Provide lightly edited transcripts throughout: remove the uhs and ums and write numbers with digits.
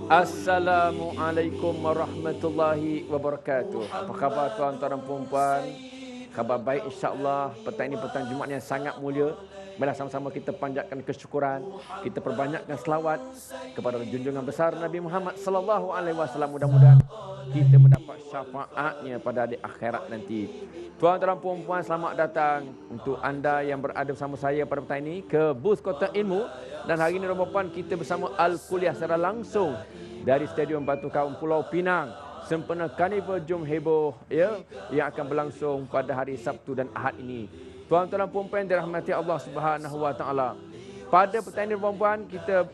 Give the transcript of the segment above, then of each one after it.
Assalamualaikum warahmatullahi wabarakatuh. Apa khabar tuan-tuan dan puan-puan? Khabar baik insya-Allah. Petang ini petang Jumaat yang sangat mulia. Marilah sama-sama kita panjatkan kesyukuran, kita perbanyakkan selawat kepada junjungan besar Nabi Muhammad sallallahu alaihi wasallam. Mudah-mudahan kita mendapat syafaatnya pada hari akhirat nanti. Tuan-tuan dan puan-puan, selamat datang untuk anda yang berada bersama saya pada petang ini ke booth Kota Ilmu. Dan hari ini Ramadan kita bersama Al-Kuliah secara langsung dari Stadium Batu Kaung Pulau Pinang. Sempena Karnival Jom Heboh ya, yang akan berlangsung pada hari Sabtu dan Ahad ini. Tuan-tuan dan puan-puan yang dirahmati Allah Subhanahu wa taala. Pada petang ini puan-puan, kita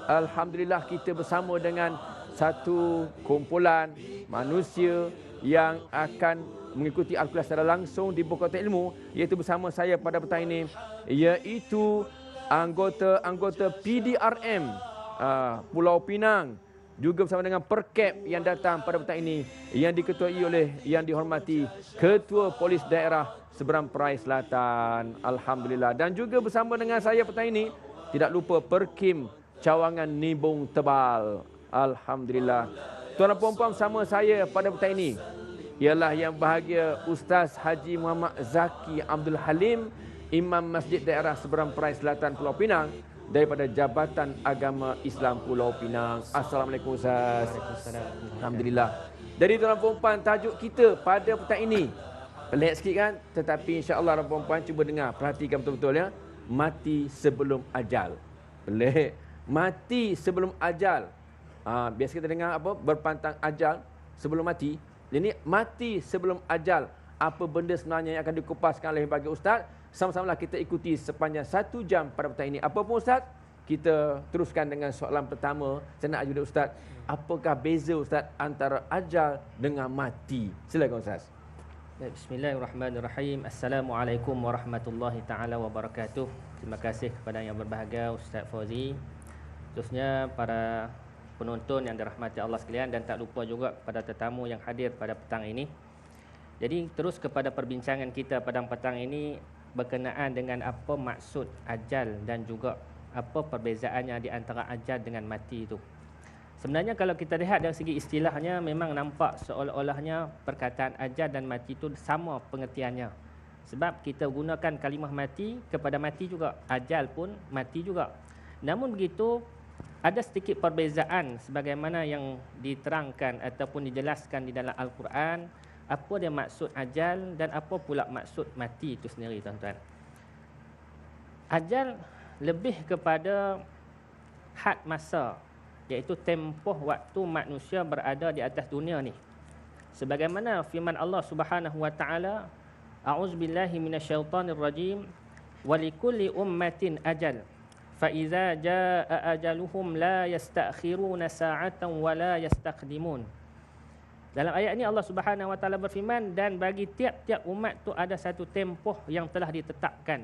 alhamdulillah kita bersama dengan satu kumpulan manusia yang akan mengikuti Al-Kuliah secara langsung di Bukit Ilmu, iaitu bersama saya pada petang ini, iaitu anggota PDRM Pulau Pinang, juga bersama dengan Perkap yang datang pada petang ini, yang diketuai oleh yang dihormati Ketua Polis Daerah Seberang Perai Selatan. Alhamdulillah. Dan juga bersama dengan saya petang ini, tidak lupa Perkim Cawangan Nibung Tebal. Alhamdulillah. Tuan dan puan-puan, bersama saya pada petang ini ialah yang bahagia Ustaz Haji Muhammad Zaki Abdul Halim, Imam Masjid Daerah Seberang Perai Selatan Pulau Pinang daripada Jabatan Agama Islam Pulau Pinang. Assalamualaikum Ustaz. Alhamdulillah. Jadi tuan-tuan dan puan-puan, tajuk kita pada petang ini pelik sikit kan, tetapi insya-Allah tuan-tuan dan puan-puan cuba dengar, perhatikan betul-betul ya. Mati sebelum ajal. Pelik. Mati sebelum ajal. Biasa kita dengar apa? Berpantang ajal sebelum mati. Jadi mati sebelum ajal. Apa benda sebenarnya yang akan dikupaskan oleh bagi Ustaz? Sama-samalah kita ikuti sepanjang 1 jam pada petang ini. Apa pun Ustaz? Kita teruskan dengan soalan pertama. Saya nak ajudan Ustaz, apakah beza Ustaz antara ajal dengan mati? Silakan Ustaz. Bismillahirrahmanirrahim. Assalamualaikum warahmatullahi taala wabarakatuh. Terima kasih kepada yang berbahagia Ustaz Fauzi, khususnya para penonton yang dirahmati Allah sekalian, dan tak lupa juga kepada tetamu yang hadir pada petang ini. Jadi terus kepada perbincangan kita pada petang ini berkenaan dengan apa maksud ajal dan juga apa perbezaannya di antara ajal dengan mati itu. Sebenarnya kalau kita lihat dari segi istilahnya, memang nampak seolah-olahnya perkataan ajal dan mati itu sama pengertiannya. Sebab kita gunakan kalimah mati kepada mati juga, ajal pun mati juga. Namun begitu, ada sedikit perbezaan sebagaimana yang diterangkan ataupun dijelaskan di dalam Al-Quran, apa dia maksud ajal dan apa pula maksud mati itu sendiri, tuan-tuan. Ajal lebih kepada had masa, iaitu tempoh waktu manusia berada di atas dunia ni. Sebagaimana firman Allah Subhanahu wa taala, a'udzubillahi minasyaitonirrajim, walikulli ummatin ajal fa iza jaa ajaluhum la yastakhiruna sa'atan wa la yastaqdimun. Dalam ayat ini Allah Subhanahu wa taala berfirman, dan bagi tiap-tiap umat tu ada satu tempoh yang telah ditetapkan.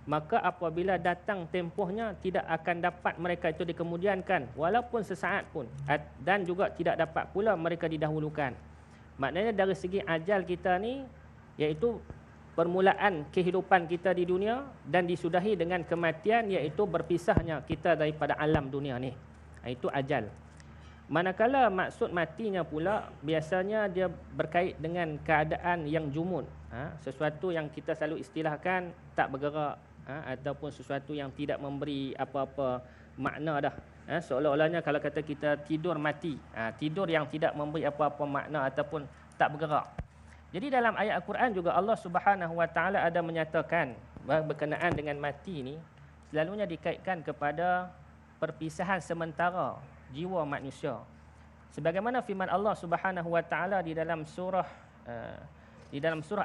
Maka apabila datang tempohnya, tidak akan dapat mereka itu dikemudiankan walaupun sesaat pun, dan juga tidak dapat pula mereka didahulukan. Maknanya dari segi ajal kita ni, iaitu permulaan kehidupan kita di dunia dan disudahi dengan kematian, iaitu berpisahnya kita daripada alam dunia ni. Itu ajal. Manakala maksud matinya pula, biasanya dia berkait dengan keadaan yang jumud, sesuatu yang kita selalu istilahkan tak bergerak, ataupun sesuatu yang tidak memberi apa-apa makna dah. Seolah-olahnya kalau kata kita tidur mati, tidur yang tidak memberi apa-apa makna ataupun tak bergerak. Jadi dalam ayat Al-Quran juga Allah Subhanahu wa taala ada menyatakan berkenaan dengan mati ni selalunya dikaitkan kepada perpisahan sementara jiwa manusia. Sebagaimana firman Allah Subhanahu wa taala di dalam surah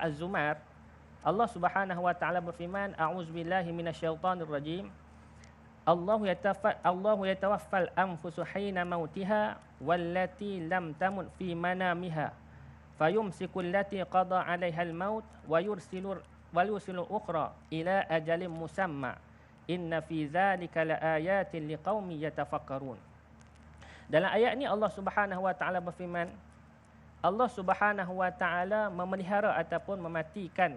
Az-Zumar, Allah Subhanahu wa taala berfirman, a'udzubillahi minasyaitonirrajim, Allahu yatawaffal anfusu hina mautiha wallati lam tamut fi manamiha fayumsiku allati qada 'alaiha al-maut wa yursilu ukhra ila ajalin musamma inna fi dzalika laayatin liqaumin yatafakkarun. Dalam ayat ni Allah Subhanahu wa taala berfirman, Allah Subhanahu wa taala memelihara ataupun mematikan,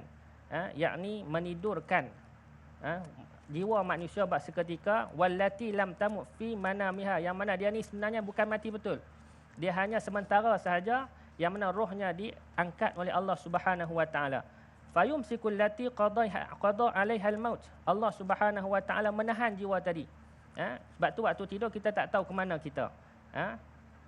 yakni menidurkan jiwa manusia bak seketika, wallati lam tamut fi manamiha, yang mana dia ni sebenarnya bukan mati betul. Dia hanya sementara sahaja, yang mana rohnya diangkat oleh Allah Subhanahu wa taala. Fayumsikul lati qada 'alaiha al-maut. Allah Subhanahu wa taala menahan jiwa tadi. Sebab tu waktu tidur kita tak tahu ke mana kita.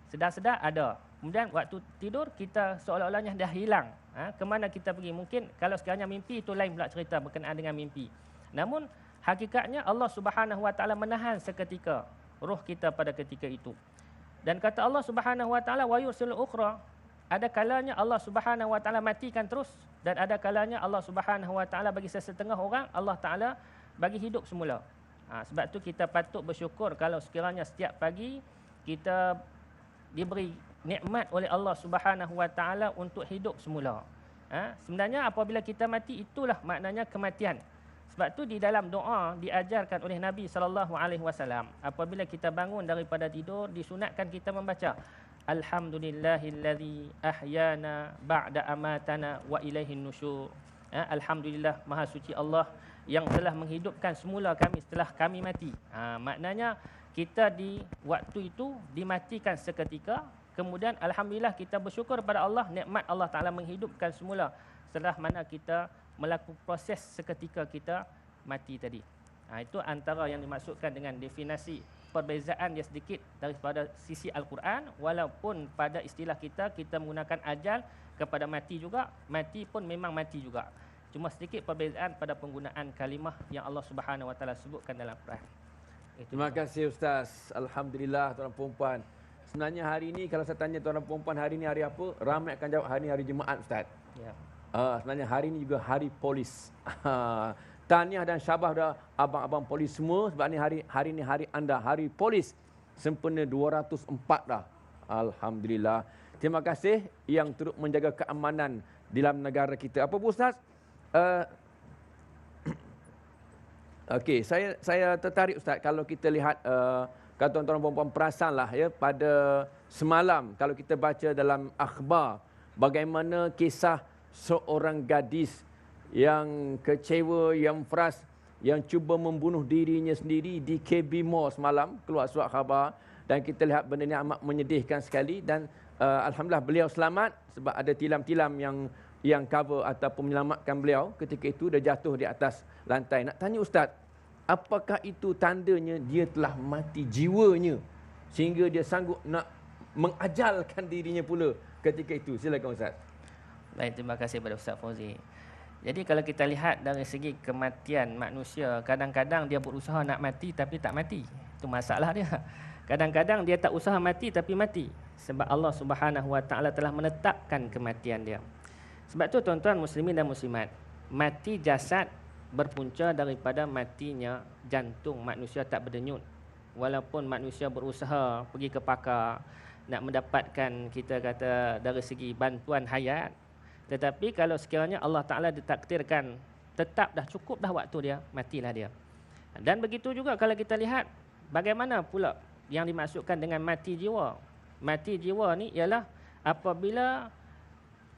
Sedar-sedar ada. Kemudian waktu tidur kita seolah-olahnya dah hilang. Ke mana kita pergi? Mungkin kalau sekiranya mimpi itu lain pula cerita berkenaan dengan mimpi. Namun hakikatnya Allah Subhanahu wa taala menahan seketika roh kita pada ketika itu. Dan kata Allah Subhanahu wa taala wa yursil ukhra, ada kalanya Allah Subhanahu wa taala matikan terus, dan ada kalanya Allah Subhanahu wa taala bagi sesetengah orang Allah taala bagi hidup semula. Sebab tu kita patut bersyukur kalau sekiranya setiap pagi kita diberi nikmat oleh Allah Subhanahu wa taala untuk hidup semula. Sebenarnya apabila kita mati itulah maknanya kematian. Sebab tu di dalam doa diajarkan oleh Nabi sallallahu alaihi wasallam, apabila kita bangun daripada tidur disunatkan kita membaca Alhamdulillahillazi ahyana ba'da amatana wa ilaihin nusyur. Alhamdulillah, maha suci Allah yang telah menghidupkan semula kami setelah kami mati. Maknanya kita di waktu itu dimatikan seketika, kemudian alhamdulillah kita bersyukur pada Allah, nikmat Allah Taala menghidupkan semula setelah mana kita melakukan proses seketika kita mati tadi. Itu antara yang dimaksudkan dengan definisi. Perbezaan dia sedikit daripada sisi Al-Quran, walaupun pada istilah kita menggunakan ajal kepada mati juga, mati pun memang mati juga. Cuma sedikit perbezaan pada penggunaan kalimah yang Allah Subhanahu Wa Taala sebutkan dalam Al-Quran. Terima kasih Ustaz. Alhamdulillah tuan-tuan puan-puan. Sebenarnya hari ini kalau saya tanya tuan-tuan puan-puan hari ini hari apa, ramai akan jawab hari ini hari Jumaat Ustaz. Ya. Sebenarnya hari ini juga hari polis. Tahniah dan syabas dah abang-abang polis semua, sebab ni hari ni hari anda, hari polis. Sempena 204 dah. Alhamdulillah. Terima kasih yang turut menjaga keamanan di dalam negara kita. Apa bu Ustaz? Okey, saya tertarik Ustaz kalau kita lihat kalau tuan-tuan dan puan-puan perasanlah ya, pada semalam kalau kita baca dalam akhbar bagaimana kisah seorang gadis yang kecewa, yang frust, yang cuba membunuh dirinya sendiri di KB Mall semalam, keluar surat khabar, dan kita lihat benda ini amat menyedihkan sekali, dan alhamdulillah beliau selamat sebab ada tilam-tilam yang cover ataupun menyelamatkan beliau ketika itu, dia jatuh di atas lantai. Nak tanya Ustaz, apakah itu tandanya dia telah mati jiwanya sehingga dia sanggup nak mengajalkan dirinya pula ketika itu? Silakan Ustaz. Baik, terima kasih kepada Ustaz Fauzi. Jadi kalau kita lihat dari segi kematian manusia, kadang-kadang dia berusaha nak mati tapi tak mati. Itu masalah dia. Kadang-kadang dia tak usaha mati tapi mati. Sebab Allah Subhanahu Wa Taala telah menetapkan kematian dia. Sebab tu tuan-tuan muslimin dan muslimat, mati jasad berpunca daripada matinya jantung manusia tak berdenyut. Walaupun manusia berusaha pergi ke pakar nak mendapatkan, kita kata dari segi bantuan hayat, tetapi kalau sekiranya Allah Ta'ala ditakdirkan tetap dah cukup dah waktu dia, matilah dia. Dan begitu juga kalau kita lihat bagaimana pula yang dimaksudkan dengan mati jiwa. Mati jiwa ni ialah apabila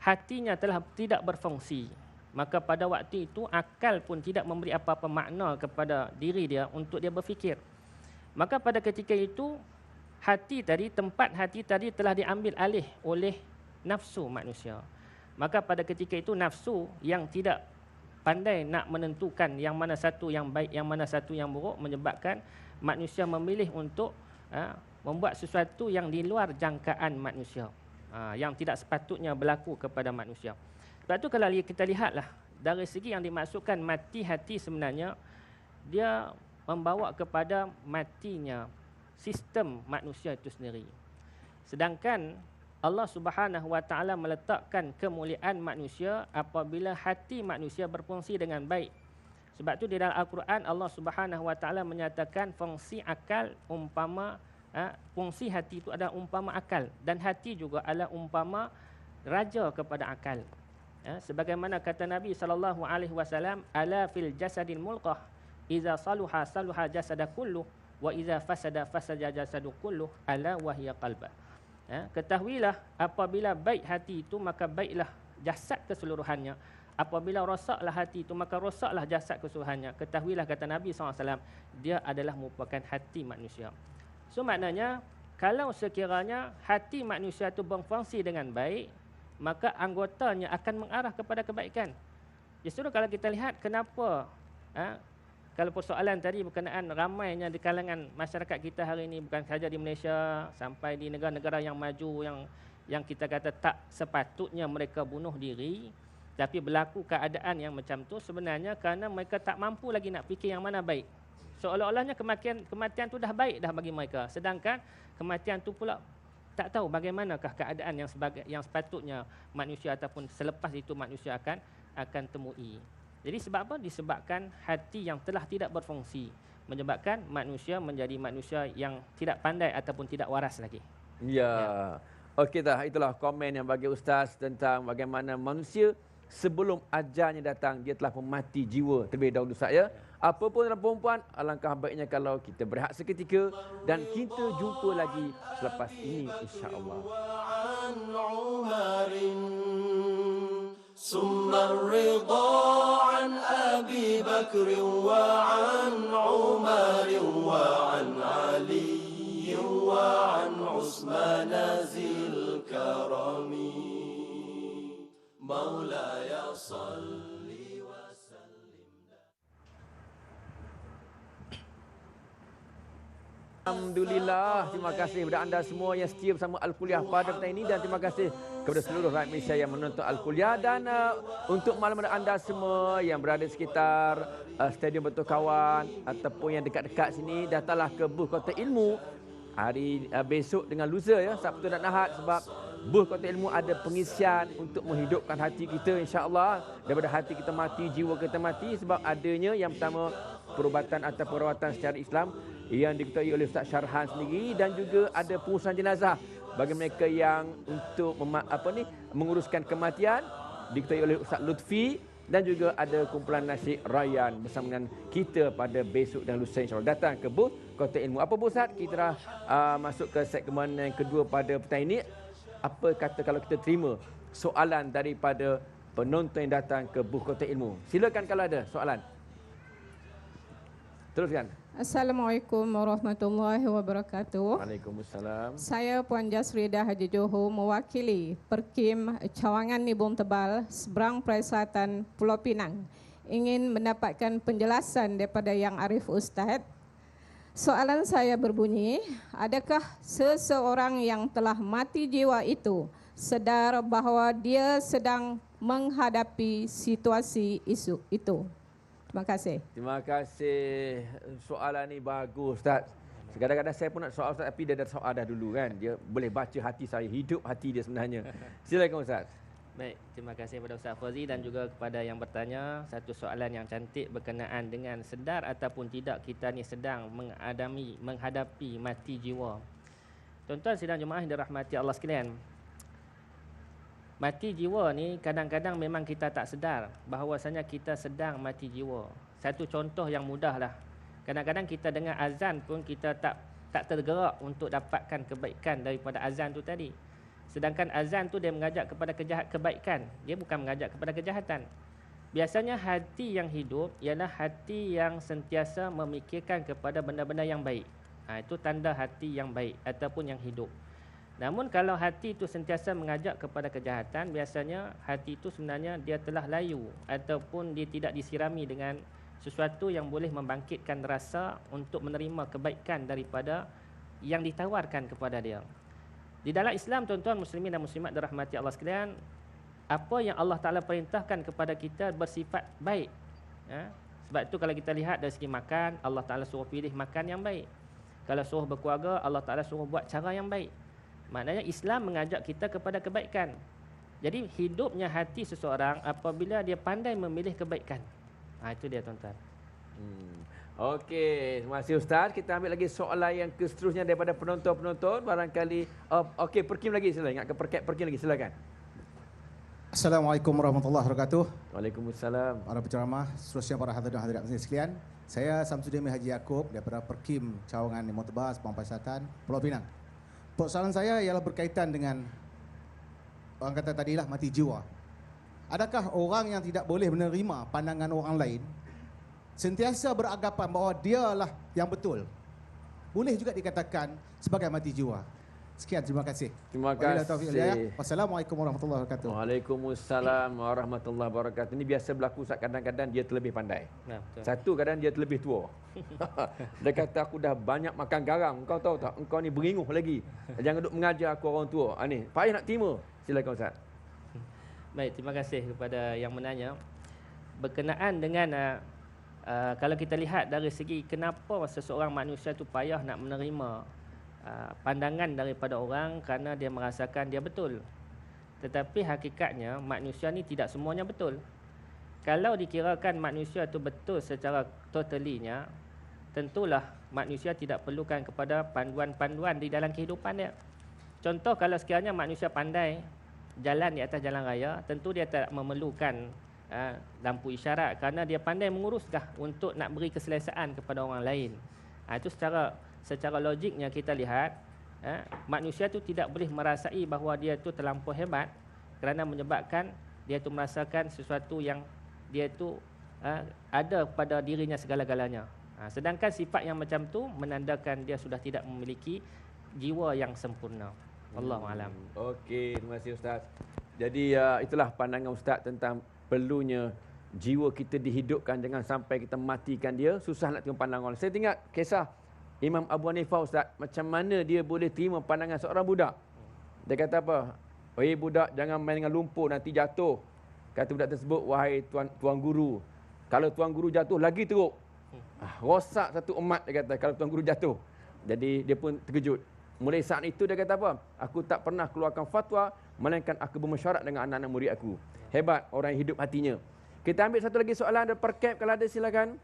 hatinya telah tidak berfungsi, maka pada waktu itu akal pun tidak memberi apa-apa makna kepada diri dia untuk dia berfikir. Maka pada ketika itu tempat hati tadi telah diambil alih oleh nafsu manusia. Maka pada ketika itu nafsu yang tidak pandai nak menentukan yang mana satu yang baik, yang mana satu yang buruk, menyebabkan manusia memilih untuk membuat sesuatu yang di luar jangkaan manusia, yang tidak sepatutnya berlaku kepada manusia. Sebab tu kalau kita lihatlah dari segi yang dimaksudkan mati hati, sebenarnya dia membawa kepada matinya sistem manusia itu sendiri. Sedangkan Allah Subhanahu Wa Taala meletakkan kemuliaan manusia apabila hati manusia berfungsi dengan baik. Sebab tu di dalam Al-Quran Allah Subhanahu Wa Taala menyatakan fungsi akal umpama fungsi hati itu adalah umpama akal, dan hati juga adalah umpama raja kepada akal. Sebagaimana kata Nabi sallallahu alaihi wasallam, ala fil jasadil mulqah idza saluha saluha jasada kullu wa idza fasada fasada jasadu kullu ala wahya qalba. Ketahuilah apabila baik hati itu maka baiklah jasad keseluruhannya, apabila rosaklah hati itu, maka rosaklah jasad keseluruhannya. Ketahuilah, kata Nabi SAW, dia adalah merupakan hati manusia. So maknanya, kalau sekiranya hati manusia itu berfungsi dengan baik, maka anggotanya akan mengarah kepada kebaikan. Justru kalau kita lihat kenapa, kalau persoalan tadi berkenaan ramainya di kalangan masyarakat kita hari ini, bukan sahaja di Malaysia, sampai di negara-negara yang maju, yang kita kata tak sepatutnya mereka bunuh diri, tapi berlaku keadaan yang macam tu sebenarnya kerana mereka tak mampu lagi nak fikir yang mana baik. Seolah-olahnya kematian tu dah baik dah bagi mereka, sedangkan kematian tu pula tak tahu bagaimanakah keadaan yang sepatutnya manusia ataupun selepas itu manusia akan temui. Jadi sebab apa? Disebabkan hati yang telah tidak berfungsi, menyebabkan manusia menjadi manusia yang tidak pandai ataupun tidak waras lagi. Ya. Okey dah, itulah komen yang bagi Ustaz tentang bagaimana manusia sebelum ajalnya datang dia telah memati jiwa terlebih dahulu saya. Apa pun dalam perempuan, alangkah baiknya kalau kita berehat seketika dan kita jumpa lagi selepas ini insya-Allah. ثم الرضا عن أبي بكر وعن عمر وعن علي وعن عثمان ذي الكرم مولاي صل Alhamdulillah, terima kasih kepada anda semua yang setia bersama Al-Kuliah pada petang ini dan terima kasih kepada seluruh rakyat Malaysia yang menonton Al-Kuliah dan untuk malam anda semua yang berada di sekitar Stadium Betul Kawan ataupun yang dekat-dekat sini, datanglah ke booth Kota Ilmu hari besok dengan lusa ya, Sabtu dan Ahad, sebab booth Kota Ilmu ada pengisian untuk menghidupkan hati kita insya-Allah daripada hati kita mati, jiwa kita mati, sebab adanya yang pertama perubatan atau perawatan secara Islam yang diketuai oleh Ustaz Syarhan sendiri dan juga ada pengurusan jenazah bagi mereka yang untuk menguruskan kematian diketuai oleh Ustaz Lutfi dan juga ada kumpulan nasyid Rayyan bersama dengan kita pada besok dan lusa insya-Allah. Datang ke booth Kota Ilmu. Apa Ustaz? Kita dah masuk ke segmen yang kedua pada petang ini. Apa kata kalau kita terima soalan daripada penonton yang datang ke booth Kota Ilmu? Silakan kalau ada soalan. Teruskan. Assalamualaikum warahmatullahi wabarakatuh. Waalaikumsalam. Saya Puan Jasrida Haji Johor mewakili Perkim Cawangan Nibong Tebal, seberang Perairan Pulau Pinang. Ingin mendapatkan penjelasan daripada Yang Arif Ustaz. Soalan saya berbunyi, adakah seseorang yang telah mati jiwa itu sedar bahawa dia sedang menghadapi situasi isu itu? Terima kasih. Terima kasih. Soalan ni bagus Ustaz. Kadang-kadang saya pun nak soal Ustaz tapi dia dah soal dah dulu kan. Dia boleh baca hati saya, hidup hati dia sebenarnya. Silakan Ustaz. Baik, terima kasih kepada Ustaz Fauzi dan juga kepada yang bertanya. Satu soalan yang cantik berkenaan dengan sedar ataupun tidak kita ni sedang menghadapi mati jiwa. Tuan-tuan sidang jemaah yang dirahmati Allah sekalian. Mati jiwa ni kadang-kadang memang kita tak sedar bahawasanya kita sedang mati jiwa. Satu contoh yang mudah lah. Kadang-kadang kita dengar azan pun kita tak tergerak untuk dapatkan kebaikan daripada azan tu tadi. Sedangkan azan tu dia mengajak kepada kebaikan. Dia bukan mengajak kepada kejahatan. Biasanya hati yang hidup ialah hati yang sentiasa memikirkan kepada benda-benda yang baik. Itu tanda hati yang baik ataupun yang hidup. Namun kalau hati itu sentiasa mengajak kepada kejahatan, biasanya hati itu sebenarnya dia telah layu ataupun dia tidak disirami dengan sesuatu yang boleh membangkitkan rasa untuk menerima kebaikan daripada yang ditawarkan kepada dia. Di dalam Islam, tuan-tuan muslimin dan muslimat dirahmati Allah sekalian, apa yang Allah Ta'ala perintahkan kepada kita bersifat baik. Sebab itu kalau kita lihat dari segi makan, Allah Ta'ala suruh pilih makan yang baik. Kalau suruh berkeluarga, Allah Ta'ala suruh buat cara yang baik. Maknanya Islam mengajak kita kepada kebaikan. Jadi hidupnya hati seseorang apabila dia pandai memilih kebaikan. Itu dia tuan-tuan. Okey, terima kasih Ustaz. Kita ambil lagi soalan yang seterusnya daripada penonton-penonton. Barangkali okey, Perkim lagi silakan. Ingat ke Perkim lagi silakan. Assalamualaikum warahmatullahi wabarakatuh. Waalaikumsalam. Para penceramah, seterusnya para hadirin dan hadirat sekalian. Saya Samsudin Haji Yaakob daripada Perkim Cawangan Nibong Tebal, Sepang Perairan Pulau Pinang. Persoalan saya ialah berkaitan dengan orang kata tadilah mati jiwa. adakah orang yang tidak boleh menerima pandangan orang lain sentiasa beranggapan bahawa dialah yang betul? Boleh juga dikatakan sebagai mati jiwa. Sekian, terima kasih. Terima Wabillahi taufiq wal hidayah. kasih. Wassalamualaikum warahmatullahi wabarakatuh. Waalaikumsalam warahmatullahi wabarakatuh. Ini biasa berlaku Ustaz, kadang-kadang dia terlebih pandai. Betul. Satu, kadang dia terlebih tua. Dia kata aku dah banyak makan garam. Kau tahu tak? Engkau ni beringuh lagi. Jangan duk mengajar aku orang tua. Ni, payah nak terima. Silakan Ustaz. Baik, terima kasih kepada yang menanya. Berkenaan dengan kalau kita lihat dari segi kenapa seseorang manusia tu payah nak menerima pandangan daripada orang kerana dia merasakan dia betul. Tetapi hakikatnya manusia ni tidak semuanya betul. Kalau dikirakan manusia tu betul secara totalinya, tentulah manusia tidak perlukan kepada panduan-panduan di dalam kehidupan dia. Contoh, kalau sekiranya manusia pandai jalan di atas jalan raya, tentu dia tak memerlukan lampu isyarat kerana dia pandai menguruslah untuk nak beri keselesaan kepada orang lain. Itu secara logiknya kita lihat manusia tu tidak boleh merasai bahawa dia tu terlampau hebat kerana menyebabkan dia tu merasakan sesuatu yang dia tu ada pada dirinya segala-galanya. Sedangkan sifat yang macam tu menandakan dia sudah tidak memiliki jiwa yang sempurna. Wallahu alam. Okey, terima kasih Ustaz. Jadi itulah pandangan Ustaz tentang perlunya jiwa kita dihidupkan, jangan sampai kita matikan dia. Susah nak tengok pandangan orang. Saya tengok kisah Imam Abu Hanifah Ustaz, macam mana dia boleh terima pandangan seorang budak. Dia kata apa? Wahai budak, jangan main dengan lumpur, nanti jatuh. Kata budak tersebut, wahai tuan guru, kalau tuan guru jatuh lagi teruk. Rosak satu umat, dia kata, kalau tuan guru jatuh. Jadi dia pun terkejut. Mulai saat itu dia kata apa? Aku tak pernah keluarkan fatwa, melainkan aku bermesyuarat dengan anak-anak murid aku. Hebat orang yang hidup hatinya. Kita ambil satu lagi soalan, ada per cap kalau ada, silakan.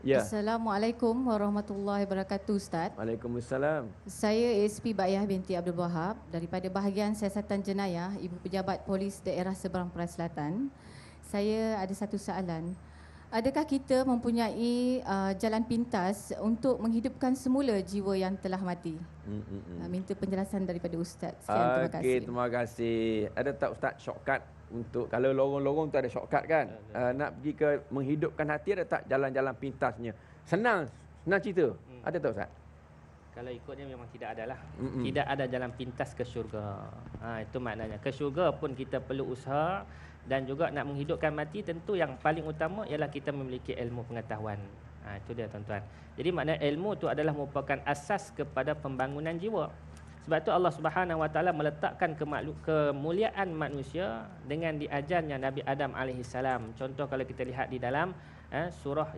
Ya. Assalamualaikum warahmatullahi wabarakatuh, Ustaz. Waalaikumsalam. Saya ASP Baiyah binti Abdul Wahab daripada bahagian siasatan jenayah Ibu Pejabat Polis Daerah Seberang Perai Selatan. Saya ada satu soalan. Adakah kita mempunyai jalan pintas untuk menghidupkan semula jiwa yang telah mati? Minta penjelasan daripada Ustaz. Sekian, terima kasih. Okey, terima kasih. Ada tak Ustaz shortcut untuk kalau lorong-lorong tu ada shortcut kan? Nak pergi ke menghidupkan hati, ada tak jalan-jalan pintasnya? Senang cerita. Ada tak Ustaz? Kalau ikutnya memang tidak ada lah. Tidak ada jalan pintas ke syurga. Itu maknanya. Ke syurga pun kita perlu usaha, dan juga nak menghidupkan mati tentu yang paling utama ialah kita memiliki ilmu pengetahuan. Itu dia tuan-tuan. Jadi makna ilmu itu adalah merupakan asas kepada pembangunan jiwa. Sebab tu Allah Subhanahu Wa Taala meletakkan kemuliaan manusia dengan diajarnya Nabi Adam alaihissalam. Contoh kalau kita lihat di dalam surah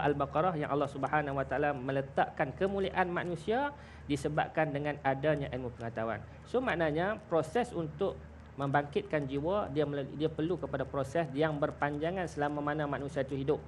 Al-Baqarah yang Allah Subhanahu Wa Taala meletakkan kemuliaan manusia disebabkan dengan adanya ilmu pengetahuan. So maknanya proses untuk membangkitkan jiwa dia perlu kepada proses yang berpanjangan selama mana manusia itu hidup.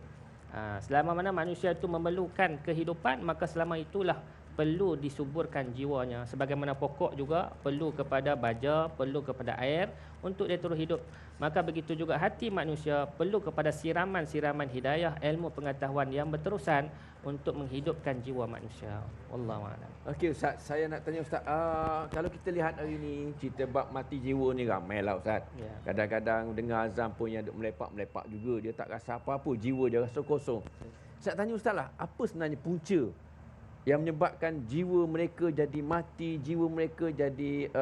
Selama mana manusia itu memerlukan kehidupan, maka selama itulah perlu disuburkan jiwanya. Sebagaimana pokok juga perlu kepada baja, perlu kepada air untuk dia terus hidup. Maka begitu juga hati manusia perlu kepada siraman-siraman hidayah, ilmu pengetahuan yang berterusan untuk menghidupkan jiwa manusia. Wallahu a'lam. Okey Ustaz, saya nak tanya Ustaz, kalau kita lihat hari ni cerita bab mati jiwa ni ramailah Ustaz. Ya. Kadang-kadang dengar azan pun yang duk melepak-melepak juga, dia tak rasa apa-apa, jiwa dia rasa kosong. Saya tanya Ustaz lah, apa sebenarnya punca yang menyebabkan jiwa mereka jadi mati, jiwa mereka jadi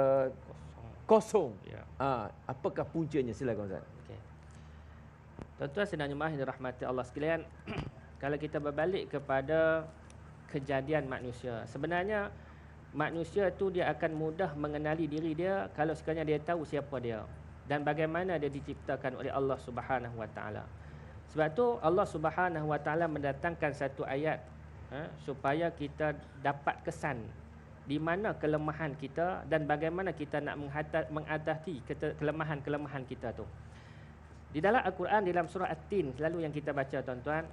kosong? Ya. Apakah puncanya? Silakan Ustaz. Okey. Tuan-tuan sedang jemaah yang dirahmati Allah sekalian, kalau kita berbalik kepada kejadian manusia, sebenarnya manusia tu dia akan mudah mengenali diri dia kalau sekiranya dia tahu siapa dia dan bagaimana dia diciptakan oleh Allah Subhanahu Wa Taala. Sebab tu Allah Subhanahu Wa Taala mendatangkan satu ayat supaya kita dapat kesan di mana kelemahan kita dan bagaimana kita nak mengatasi kelemahan-kelemahan kita tu. Di dalam Al-Quran, dalam surah At-Tin, selalu yang kita baca tuan-tuan,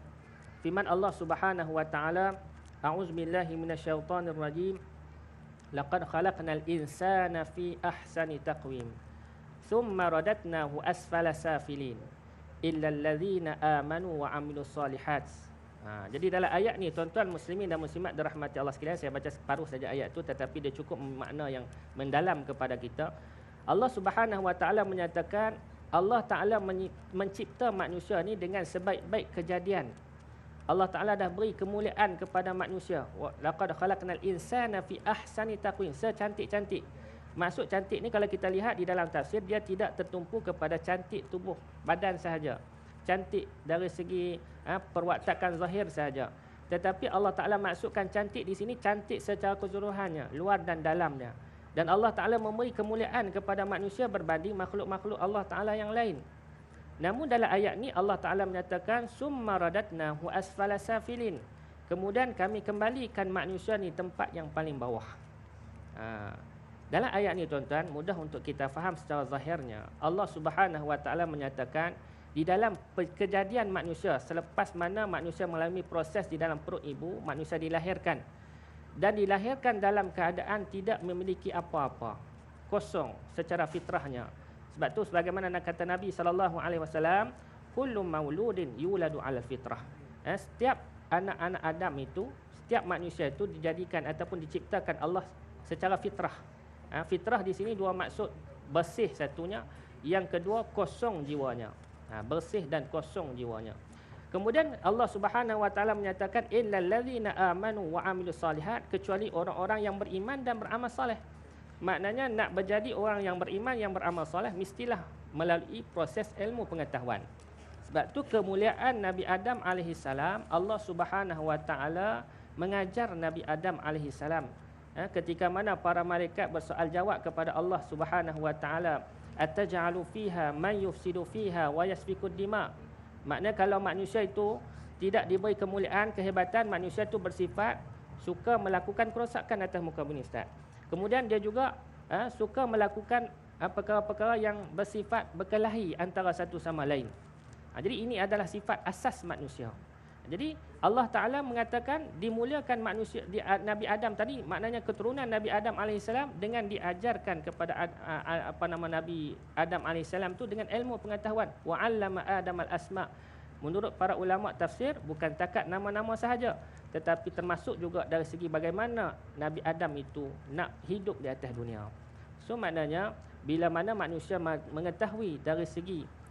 firman Allah Subhanahu Wa Taala, a'udzubillahi minasyaitonir rajim, laqad khalaqnal insana fi ahsani taqwim thumma radatnahu asfala safilin illa alladhina amanu wa amilus solihat. Jadi dalam ayat ni tuan-tuan muslimin dan muslimat dirahmati Allah sekalian, saya baca separuh saja ayat tu tetapi dia cukup makna yang mendalam kepada kita. Allah Subhanahu Wa Taala menyatakan Allah Taala mencipta manusia ni dengan sebaik-baik kejadian. Allah Taala dah beri kemuliaan kepada manusia. Laqad khalaqnal insana fi ahsani taqwim, secantik-cantik. Maksud cantik ni kalau kita lihat di dalam tafsir, dia tidak tertumpu kepada cantik tubuh badan sahaja, cantik dari segi perwatakan zahir sahaja. Tetapi Allah Taala maksudkan cantik di sini cantik secara keseluruhannya, luar dan dalamnya. Dan Allah Taala memberi kemuliaan kepada manusia berbanding makhluk-makhluk Allah Taala yang lain. Namun dalam ayat ni Allah Taala menyatakan summa radatnahu asfala safilin. Kemudian kami kembalikan manusia ni tempat yang paling bawah. Dalam ayat ni tuan-tuan, mudah untuk kita faham secara zahirnya. Allah Subhanahu Wa Taala menyatakan di dalam kejadian manusia, selepas mana manusia melalui proses di dalam perut ibu, manusia dilahirkan. Dan dilahirkan dalam keadaan tidak memiliki apa-apa, kosong secara fitrahnya. Sebab tu sebagaimana kata Nabi SAW, kullu mauludin yuladu ala fitrah. Setiap anak-anak Adam itu, setiap manusia itu dijadikan ataupun diciptakan Allah secara fitrah. Fitrah di sini dua maksud, bersih satunya, yang kedua kosong jiwanya. Bersih dan kosong jiwanya. Kemudian Allah Subhanahu Wa Taala menyatakan illal ladzina amanu wa amilus solihat, kecuali orang-orang yang beriman dan beramal soleh. Maknanya nak menjadi orang yang beriman, yang beramal soleh, mestilah melalui proses ilmu pengetahuan. Sebab tu kemuliaan Nabi Adam AS, Allah Subhanahu Wa Taala mengajar Nabi Adam AS. Ketika mana para malaikat bersoal jawab kepada Allah Subhanahu Wa Taala, ataj'alu fiha man yufsidu fiha wa yasfikud dima. Maknanya kalau manusia itu tidak diberi kemuliaan, kehebatan, manusia itu bersifat suka melakukan kerosakan atas muka bumi, Ustaz. Kemudian dia juga suka melakukan perkara-perkara yang bersifat berkelahi antara satu sama lain. Jadi ini adalah sifat asas manusia. Jadi Allah Ta'ala mengatakan dimuliakan manusia, Nabi Adam tadi, maknanya keturunan Nabi Adam AS dengan diajarkan kepada Nabi Adam AS tu dengan ilmu pengetahuan. Wa 'allama Adam al-asma'. Menurut para ulama tafsir, bukan takat nama-nama sahaja, tetapi termasuk juga dari segi bagaimana Nabi Adam itu nak hidup di atas dunia. So maknanya bila mana manusia mengetahui dari segi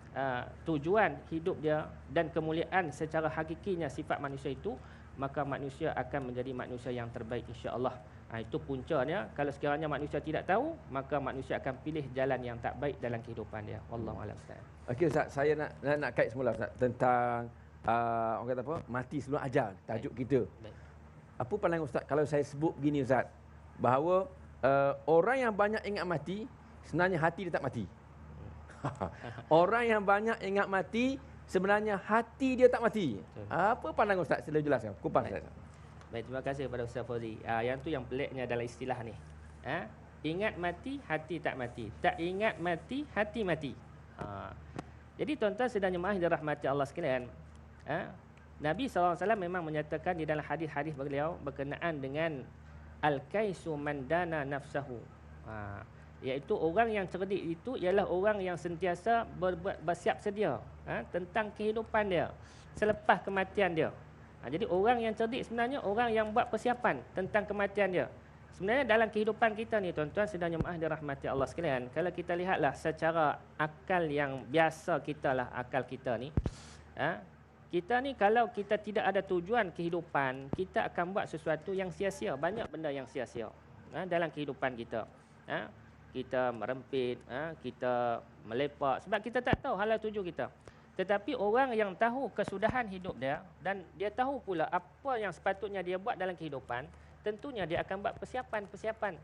tujuan hidup dia dan kemuliaan secara hakikinya sifat manusia itu, maka manusia akan menjadi manusia yang terbaik, insya-Allah. Itu puncanya. Kalau sekiranya manusia tidak tahu, maka manusia akan pilih jalan yang tak baik dalam kehidupan dia. Wallahu a'lam. Okey Ustaz, saya nak kait semula Ustaz tentang orang kata apa? Mati sebelum ajal, tajuk kita. Baik. Apa pandangan Ustaz kalau saya sebut begini Ustaz, bahawa orang yang banyak ingat mati, sebenarnya hati dia tak mati. Orang yang banyak ingat mati, sebenarnya hati dia tak mati. Apa pandangan Ustaz? Sila jelaskan. Kupas Ustaz. Baik, terima kasih kepada Ustaz Fauzi. Yang tu yang peliknya dalam istilah ni. Ingat mati, hati tak mati. Tak ingat mati, hati mati. Jadi tuan-tuan sedang jemaah dirahmati Allah sekalian. Nabi SAW memang menyatakan di dalam hadis-hadis beliau berkenaan dengan al-kaisu man dana nafsahu. Iaitu orang yang cerdik itu ialah orang yang sentiasa bersiap sedia tentang kehidupan dia selepas kematian dia. Jadi orang yang cerdik sebenarnya orang yang buat persiapan tentang kematian dia. Sebenarnya dalam kehidupan kita ni tuan-tuan sedang jemaah dirahmati Allah sekalian, kalau kita lihatlah secara akal yang biasa kita lah, akal kita ni, kita ni kalau kita tidak ada tujuan kehidupan, kita akan buat sesuatu yang sia-sia. Banyak benda yang sia-sia dalam kehidupan kita. Kita merempit, kita melepak sebab kita tak tahu halal tuju kita. Tetapi orang yang tahu kesudahan hidup dia dan dia tahu pula apa yang sepatutnya dia buat dalam kehidupan, tentunya dia akan buat persiapan-persiapan.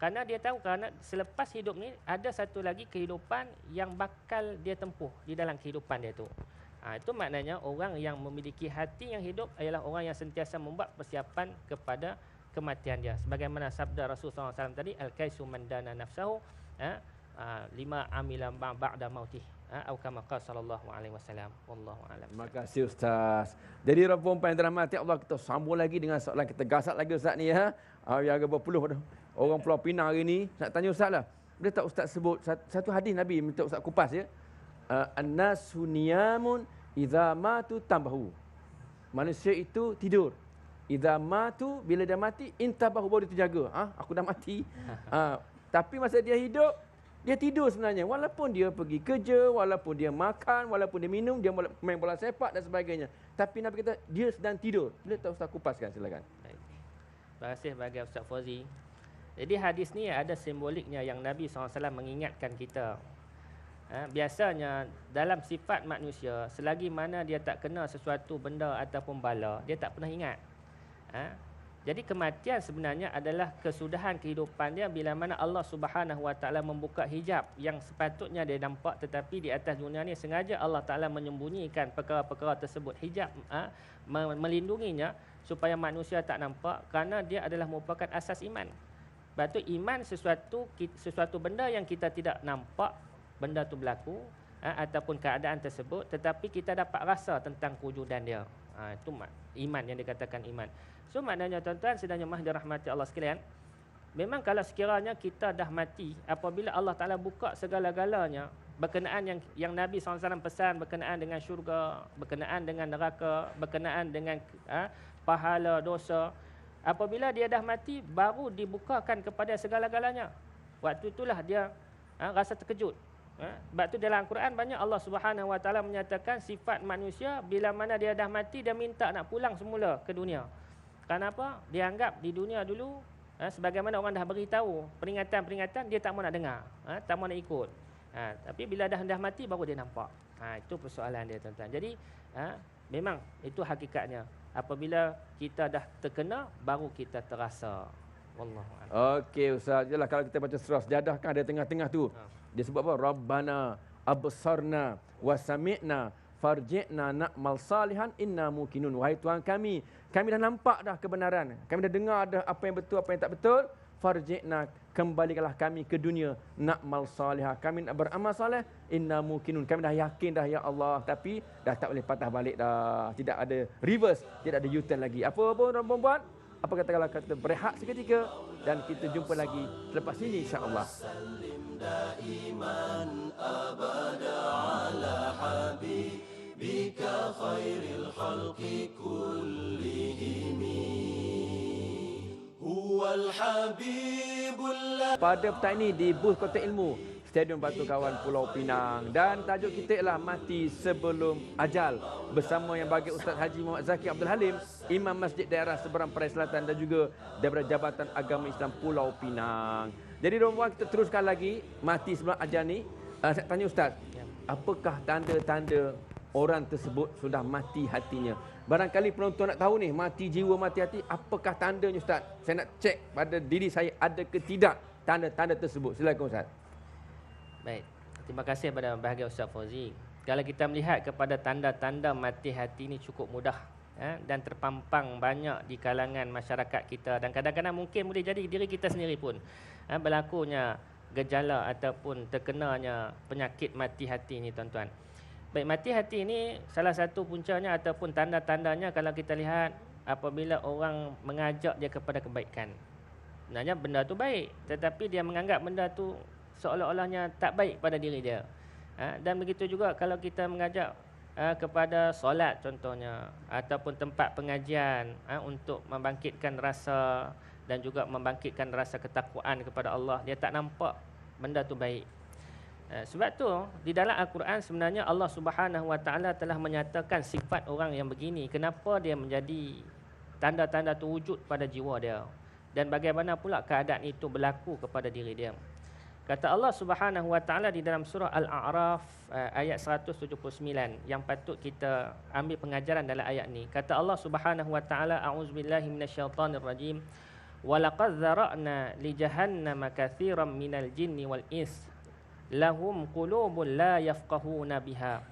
Karena dia tahu kerana selepas hidup ni ada satu lagi kehidupan yang bakal dia tempuh di dalam kehidupan dia tu. Itu maknanya orang yang memiliki hati yang hidup ialah orang yang sentiasa membuat persiapan kepada kematian dia. Sebagaimana sabda Rasulullah SAW tadi, al-kaisu man dana nafsahu lima amila ba'da mautih. Atau kama qala sallallahu alaihi wasallam. Wallahu a'lam. Terima kasih Ustaz. Jadi puan-puan yang dirahmati Allah, kita sambung lagi dengan soalan kita gasak lagi Ustaz ni ya. Yang berpuluh orang Pulau Pinang hari ni nak tanya Ustaz lah. Boleh tak Ustaz sebut satu hadis Nabi minta Ustaz kupas ya. An-nasu niyamun idza matu tambahu. Manusia itu tidur. Idza matu, bila dia mati intabahu, baru dia terjaga. Aku dah mati. Tapi masa dia hidup Dia tidur sebenarnya. Walaupun dia pergi kerja, walaupun dia makan, walaupun dia minum, dia main bola sepak dan sebagainya. Tapi Nabi kata, dia sedang tidur. Boleh tak Ustaz kupaskan, silakan. Baik. Terima kasih bagi Ustaz Fauzi. Jadi hadis ni ada simboliknya yang Nabi SAW mengingatkan kita. Biasanya dalam sifat manusia, selagi mana dia tak kena sesuatu benda ataupun bala, dia tak pernah ingat. Jadi kematian sebenarnya adalah kesudahan kehidupan dia bila mana Allah Subhanahu Wa Taala membuka hijab yang sepatutnya dia nampak, tetapi di atas dunia ni sengaja Allah Taala menyembunyikan perkara-perkara tersebut, hijab melindunginya supaya manusia tak nampak, kerana dia adalah merupakan asas iman. Sebab tu iman sesuatu benda yang kita tidak nampak benda tu berlaku ataupun keadaan tersebut, tetapi kita dapat rasa tentang kewujudan dia. Itu iman yang dikatakan iman. So maknanya tuan-tuan sedang jemaah dirahmati Allah sekalian, memang kalau sekiranya kita dah mati, apabila Allah Taala buka segala-galanya berkenaan yang Nabi SAW pesan berkenaan dengan syurga, berkenaan dengan neraka, berkenaan dengan pahala dosa, apabila dia dah mati baru dibukakan kepada segala-galanya. Waktu itulah dia rasa terkejut. Sebab tu dalam Al-Quran banyak Allah Subhanahu Wa Taala menyatakan sifat manusia bila mana dia dah mati dia minta nak pulang semula ke dunia. Kenapa? Dia anggap di dunia dulu sebagaimana orang dah beritahu peringatan-peringatan, dia tak mau nak dengar, tak mau nak ikut. Tapi bila dah mati baru dia nampak. Itu persoalan dia tuan-tuan. Jadi memang itu hakikatnya. Apabila kita dah terkena baru kita terasa. Wallahu a'lam. Okey Ustaz, jelah kalau kita baca surah Sejadah kan ada tengah-tengah tu. Dia sebut apa? Rabbana absarna wa sami'na farji'na na'mal salihan inna muqinun. Wahai Tuhan kami dah nampak dah kebenaran. Kami dah dengar dah apa yang betul, apa yang tak betul. Farji'na, kembalikanlah kami ke dunia, na'mal salihah. Kami nak beramal soleh, inna muqinun. Kami dah yakin dah ya Allah, tapi dah tak boleh patah balik dah. Tidak ada reverse, tidak ada U-turn lagi. Apa perempuan? Apa kata-kala kata berehat seketika dan kita jumpa lagi selepas ini insya-Allah. Pada petang ini di booth Kota Ilmu Stadium Batu Kawan Pulau Pinang, dan tajuk kita ialah Mati Sebelum Ajal bersama yang bagi Ustaz Haji Muhammad Zaki Abdul Halim, Imam Masjid Daerah Seberang Perai Selatan dan juga daripada Jabatan Agama Islam Pulau Pinang. Jadi tuan-tuan, kita teruskan lagi Mati Sebelum Ajal ni. Saya tanya Ustaz, apakah tanda-tanda orang tersebut sudah mati hatinya? Barangkali penonton nak tahu ni, mati jiwa, mati hati, apakah tandanya Ustaz? Saya nak cek pada diri saya ada ke tidak tanda-tanda tersebut. Silakan Ustaz. Baik, terima kasih kepada bahagia Ustaz Fauzi. Kalau kita melihat kepada tanda-tanda mati hati ini cukup mudah dan terpampang banyak di kalangan masyarakat kita, dan kadang-kadang mungkin boleh jadi diri kita sendiri pun berlakunya gejala ataupun terkenanya penyakit mati hati ini tuan-tuan. Baik, mati hati ini salah satu puncanya ataupun tanda-tandanya kalau kita lihat apabila orang mengajak dia kepada kebaikan. Sebenarnya benda tu baik, tetapi dia menganggap benda tu seolah-olahnya tak baik pada diri dia. Dan begitu juga kalau kita mengajak kepada solat contohnya, ataupun tempat pengajian untuk membangkitkan rasa dan juga membangkitkan rasa ketakwaan kepada Allah, dia tak nampak benda tu baik. Sebab tu di dalam Al-Quran sebenarnya Allah Subhanahu Wa Taala telah menyatakan sifat orang yang begini, kenapa dia menjadi tanda-tanda tu wujud pada jiwa dia, dan bagaimana pula keadaan itu berlaku kepada diri dia. Kata Allah Subhanahu Wa Taala di dalam surah Al-A'raf ayat 179 yang patut kita ambil pengajaran dalam ayat ni. Kata Allah Subhanahu Wa Taala, a'udzubillahi minasyaitonir rajim. Wa laqad zara'na li jahannama katsiran minal jinni wal ins lahum qulubun la yafqahuna biha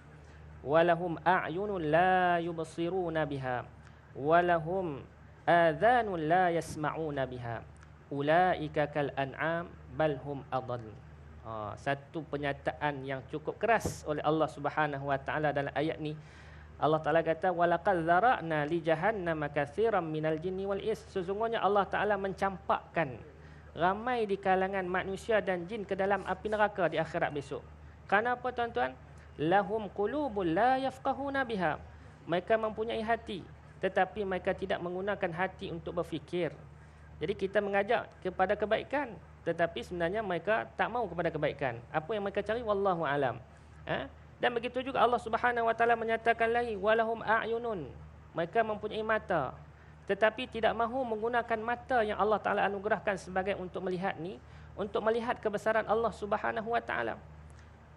wa lahum a'yunun la yubsiruna biha wa lahum adhanun la yasma'una biha ulaika kal an'am bal hum adall. Satu pernyataan yang cukup keras oleh Allah Subhanahu Wa Taala dalam ayat ni. Allah Taala kata walaqad zara'na li jahannama katsiran minal jinni wal ins. Sesungguhnya Allah Taala mencampakkan ramai di kalangan manusia dan jin ke dalam api neraka di akhirat besok. Kenapa tuan-tuan? Lahum qulubun la yafqahuna biha. Mereka mempunyai hati tetapi mereka tidak menggunakan hati untuk berfikir. Jadi kita mengajak kepada kebaikan, tetapi sebenarnya mereka tak mau kepada kebaikan. Apa yang mereka cari wallahu alam. Dan begitu juga Allah Subhanahu wa taala menyatakan lagi walahum a'yunun. Mereka mempunyai mata, tetapi tidak mahu menggunakan mata yang Allah Taala anugerahkan sebagai untuk melihat ni, untuk melihat kebesaran Allah Subhanahu wa taala.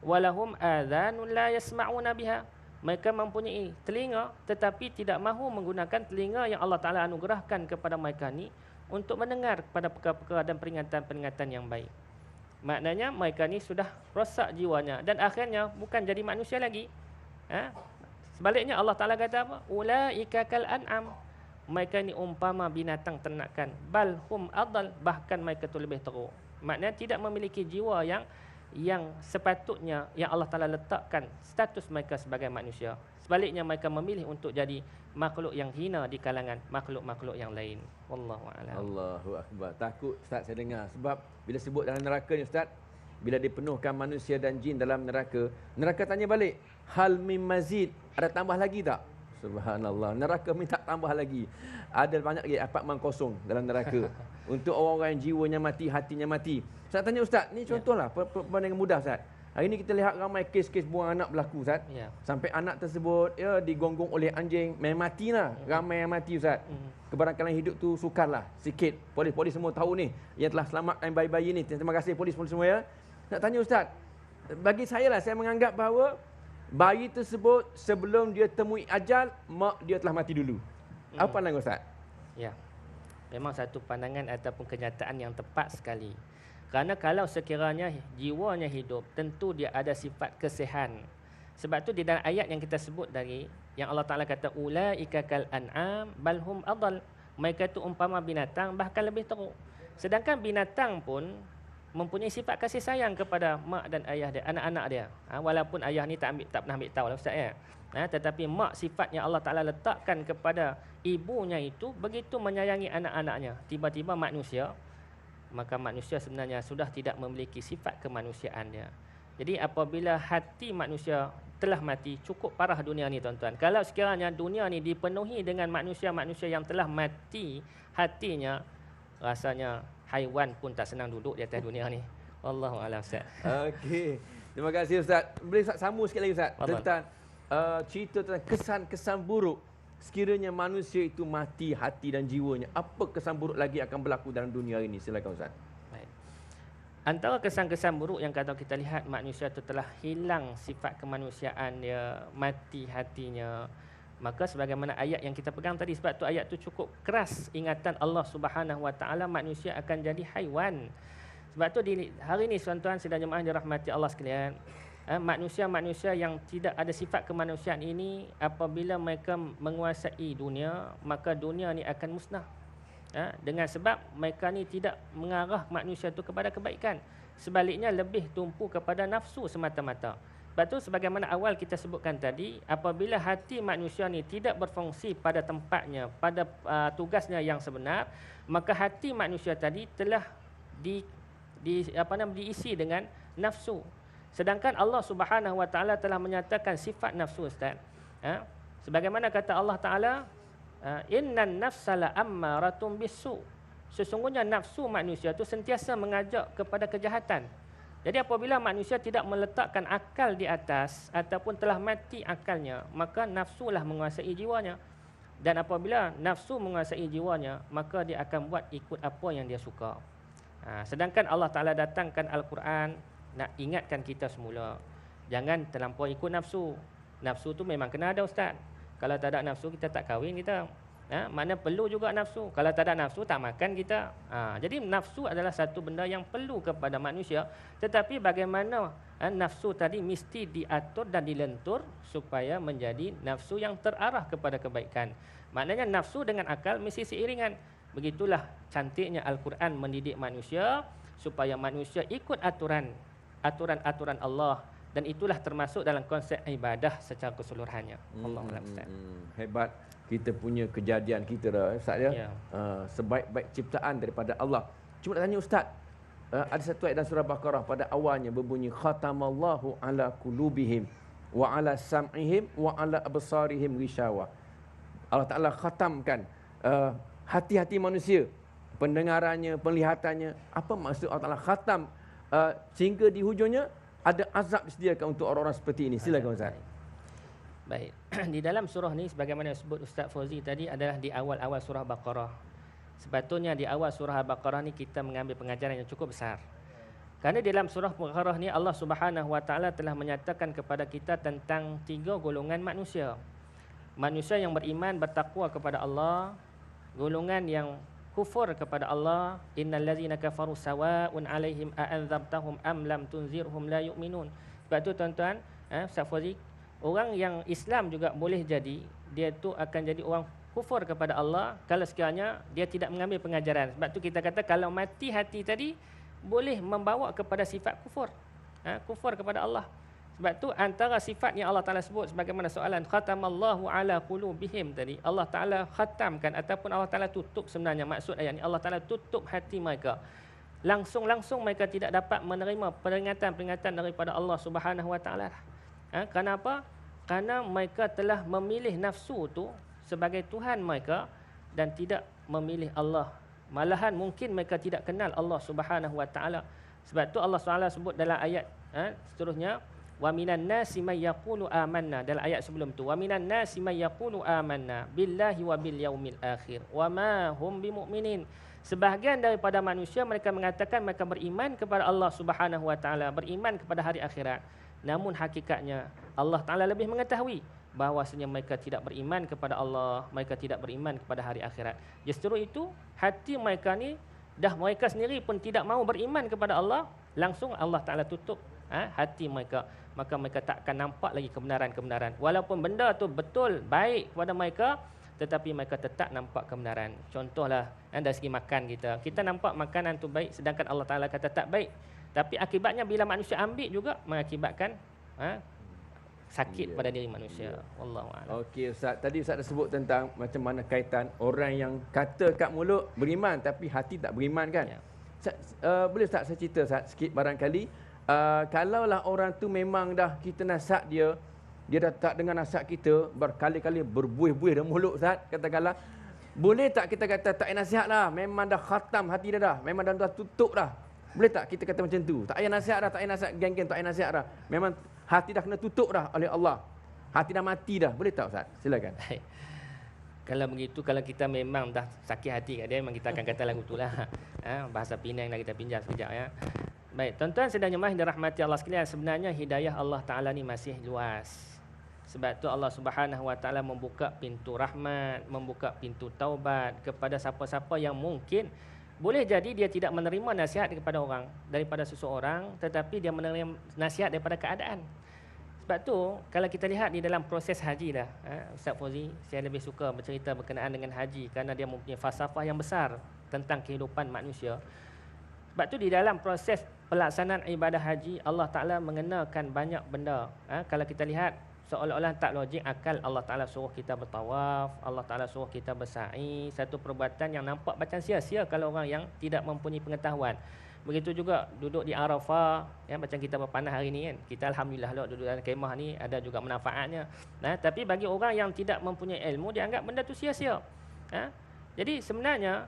Walahum adhanun la yasma'una biha. Mereka mempunyai telinga tetapi tidak mahu menggunakan telinga yang Allah Taala anugerahkan kepada mereka ni untuk mendengar pada perkara-perkara dan peringatan-peringatan yang baik. Maknanya mereka ni sudah rosak jiwanya dan akhirnya bukan jadi manusia lagi. Sebaliknya Allah Taala kata apa? Ulaika kal an'am. Mereka ni umpama binatang ternakan. Bal hum adall, bahkan mereka tu lebih teruk. Maknanya tidak memiliki jiwa yang sepatutnya yang Allah Taala letakkan status mereka sebagai manusia. Sebaliknya mereka memilih untuk jadi makhluk yang hina di kalangan makhluk-makhluk yang lain. Wallahu a'lam. Allahu akbar. Takut Ustaz saya dengar. Sebab bila sebut dalam neraka ni Ustaz, bila dipenuhkan manusia dan jin dalam neraka, neraka tanya balik, hal mim mazid, ada tambah lagi tak? Subhanallah, neraka minta tambah lagi. Ada banyak lagi apartmen kosong dalam neraka. Untuk orang-orang yang jiwanya mati, hatinya mati. Ustaz tanya Ustaz, ni contohlah perbandingan mudah Ustaz. Hari ni kita lihat ramai kes-kes buang anak berlaku Ustaz. Ya. Sampai anak tersebut digonggong oleh anjing, memang matilah. Ramai yang mati Ustaz. Kebarangkalian hidup tu sukarlah sikit. Polis-polis semua tahu ni yang telah selamatkan bayi-bayi ni. Terima kasih polis-polis semua ya. Nak tanya Ustaz, bagi saya lah, saya menganggap bahawa bayi tersebut sebelum dia temui ajal, mak dia telah mati dulu. Apa pandangan Ustaz? Ya. Memang satu pandangan ataupun kenyataan yang tepat sekali. Kerana kalau sekiranya jiwanya hidup, tentu dia ada sifat kesihan. Sebab tu di dalam ayat yang kita sebut tadi, yang Allah Taala kata ulaika kal an'am bal hum adall. Mereka itu umpama binatang, bahkan lebih teruk. Sedangkan binatang pun mempunyai sifat kasih sayang kepada mak dan ayah dia, anak-anak dia. Walaupun ayah ni tak pernah ambil tahu lah Ustaz ya. Tetapi mak sifat yang Allah Taala letakkan kepada ibunya itu begitu menyayangi anak-anaknya. Tiba-tiba manusia, maka manusia sebenarnya sudah tidak memiliki sifat kemanusiaan dia. Jadi apabila hati manusia telah mati, cukup parah dunia ni tuan-tuan. Kalau sekiranya dunia ni dipenuhi dengan manusia-manusia yang telah mati hatinya, rasanya haiwan pun tak senang duduk di atas dunia ni. Wallahu a'lam Ustaz. Okey. Terima kasih Ustaz. Boleh Ustaz sambung sikit lagi Ustaz tentang cerita tentang kesan-kesan buruk sekiranya manusia itu mati hati dan jiwanya. Apa kesan buruk lagi akan berlaku dalam dunia ini? Silakan Ustaz. Baik. Antara kesan-kesan buruk yang kalau kita lihat manusia itu telah hilang sifat kemanusiaan dia, mati hatinya. Maka sebagaimana ayat yang kita pegang tadi, sebab tu ayat tu cukup keras ingatan Allah Subhanahu wa taala, manusia akan jadi haiwan. Sebab tu di hari ini tuan-tuan sidang jemaah dirahmati Allah sekalian, manusia-manusia yang tidak ada sifat kemanusiaan ini, apabila mereka menguasai dunia, maka dunia ni akan musnah. Dengan sebab mereka ni tidak mengarah manusia itu kepada kebaikan. Sebaliknya lebih tumpu kepada nafsu semata-mata. Sebab tu sebagaimana awal kita sebutkan tadi, apabila hati manusia ni tidak berfungsi pada tempatnya, pada tugasnya yang sebenar, maka hati manusia tadi telah diisi dengan nafsu. Sedangkan Allah Subhanahu wa taala telah menyatakan sifat nafsu Ustaz. Sebagaimana kata Allah Taala, innan nafsala ammaratun bisu. Sesungguhnya nafsu manusia itu sentiasa mengajak kepada kejahatan. Jadi apabila manusia tidak meletakkan akal di atas ataupun telah mati akalnya, maka nafsulah menguasai jiwanya. Dan apabila nafsu menguasai jiwanya, maka dia akan buat ikut apa yang dia suka. Sedangkan Allah Ta'ala datangkan Al-Quran nak ingatkan kita semula, jangan terlampau ikut nafsu. Nafsu tu memang kena ada Ustaz. Kalau tak ada nafsu, kita tak kahwin kita. Mana perlu juga nafsu. Kalau tak ada nafsu, tak makan kita. Jadi nafsu adalah satu benda yang perlu kepada manusia. Tetapi bagaimana nafsu tadi mesti diatur dan dilentur supaya menjadi nafsu yang terarah kepada kebaikan. Maknanya nafsu dengan akal mesti seiringan. Begitulah cantiknya Al-Quran mendidik manusia supaya manusia ikut aturan-aturan Allah. Dan itulah termasuk dalam konsep ibadah secara keseluruhannya. Allahuakbar Ustaz. Hebat kita punya kejadian kita dah Ustaz ya. Sebaik-baik ciptaan daripada Allah. Cuma nak tanya Ustaz, ada satu ayat dalam surah Baqarah pada awalnya berbunyi khatamallahu ala qulubihim wa ala sam'ihim wa ala absarihim ghishawa. Allah Taala khatamkan hati-hati manusia pendengarannya, penglihatannya. Apa maksud Allah Ta'ala khatam sehingga di hujungnya ada azab disediakan untuk orang-orang seperti ini. Silakan Ustaz. Baik. Di dalam surah ni sebagaimana disebut Ustaz Fauzi tadi adalah di awal-awal surah Baqarah. Sepatutnya di awal surah Al-Baqarah ni kita mengambil pengajaran yang cukup besar. Kerana di dalam surah Baqarah ni Allah Subhanahu Wa Taala telah menyatakan kepada kita tentang 3 golongan manusia. Manusia yang beriman bertakwa kepada Allah, golongan yang kufur kepada Allah, innal ladzina kafaru sawa'un 'alaihim a'anzartahum am lam tunzirhum la yu'minun. Sebab tu tuan-tuan, Ustaz Fauzi, orang yang Islam juga boleh jadi dia tu akan jadi orang kufur kepada Allah kalau sekiranya dia tidak mengambil pengajaran. Sebab tu kita kata kalau mati hati tadi boleh membawa kepada sifat kufur. Kufur kepada Allah. Sebab tu antara sifat yang Allah Ta'ala sebut sebagaimana soalan khatamallahu ala qulubihim tadi. Allah Ta'ala khatamkan ataupun Allah Ta'ala tutup, sebenarnya maksud ayat ni Allah Ta'ala tutup hati mereka. Langsung mereka tidak dapat menerima peringatan-peringatan daripada Allah Subhanahu Wa Ta'ala. Kenapa? Kerana mereka telah memilih nafsu tu sebagai Tuhan mereka dan tidak memilih Allah. Malahan mungkin mereka tidak kenal Allah Subhanahu Wa Taala. Sebab tu Allah Taala sebut dalam ayat seterusnya, wa minan nasi may yaqulu amanna, dalam ayat sebelum tu, wa minan nasi may yaqulu amanna billahi wa bil yaumil akhir wa ma hum bimumin. Sebahagian daripada manusia mereka mengatakan mereka beriman kepada Allah Subhanahu Wa Taala, beriman kepada hari akhirat. Namun hakikatnya Allah Taala lebih mengetahui bahawasanya mereka tidak beriman kepada Allah, mereka tidak beriman kepada hari akhirat. Justru itu hati mereka ni dah mereka sendiri pun tidak mahu beriman kepada Allah, langsung Allah Ta'ala tutup hati mereka. Maka mereka tak akan nampak lagi kebenaran-kebenaran. Walaupun benda tu betul, baik kepada mereka, tetapi mereka tetap nampak kebenaran. Contohlah dari segi makan kita. Kita nampak makanan tu baik sedangkan Allah Ta'ala kata tak baik. Tapi akibatnya bila manusia ambil juga mengakibatkan sakit pada diri manusia. Wallahu a'lam. Okey Ustaz, tadi Ustaz dah sebut tentang macam mana kaitan orang yang kata kat mulut beriman tapi hati tak beriman kan? Ya. Ustaz, boleh Ustaz saya cerita Ustaz sikit barangkali kalaulah orang tu memang dah kita nasihat dia dah tak dengar nasihat kita, berkali-kali berbuih-buih dalam mulut Ustaz, katakanlah boleh tak kita kata tak payah nasihat lah, memang dah khatam hati dia dah, memang dah tutup dah. Boleh tak kita kata macam tu? Tak payah nasihat dah, tak payah nasihat geng-geng, tak payah nasihat dah. Memang hati dah kena tutup dah oleh Allah. Hati dah mati dah. Boleh tak Ustaz? Silakan. Kalau begitu, kalau kita memang dah sakit hati kat dia, memang kita akan kata lagu itulah. Bahasa Penang dah kita pinjam sekejap ya. Baik, tuan-tuan sedang jemaah dirahmati Allah sekalian, sebenarnya hidayah Allah Ta'ala ni masih luas. Sebab tu Allah Subhanahu Wa Ta'ala membuka pintu rahmat, membuka pintu taubat kepada siapa-siapa yang mungkin boleh jadi dia tidak menerima nasihat daripada orang, daripada seseorang, tetapi dia menerima nasihat daripada keadaan. Sebab tu, kalau kita lihat di dalam proses haji dah, Ustaz Fauzi, saya lebih suka bercerita berkenaan dengan haji kerana dia mempunyai falsafah yang besar tentang kehidupan manusia. Sebab tu di dalam proses pelaksanaan ibadah haji, Allah Ta'ala mengenakan banyak benda. Kalau kita lihat, seolah-olah tak logik akal. Allah Ta'ala suruh kita bertawaf, Allah Ta'ala suruh kita bersa'i, satu perbuatan yang nampak macam sia-sia kalau orang yang tidak mempunyai pengetahuan. Begitu juga duduk di Arafah, ya, macam kita berpanah hari ni kan. Kita Alhamdulillah lah duduk dalam kemah ni ada juga manfaatnya. Tapi bagi orang yang tidak mempunyai ilmu, dia anggap benda tu sia-sia. Jadi sebenarnya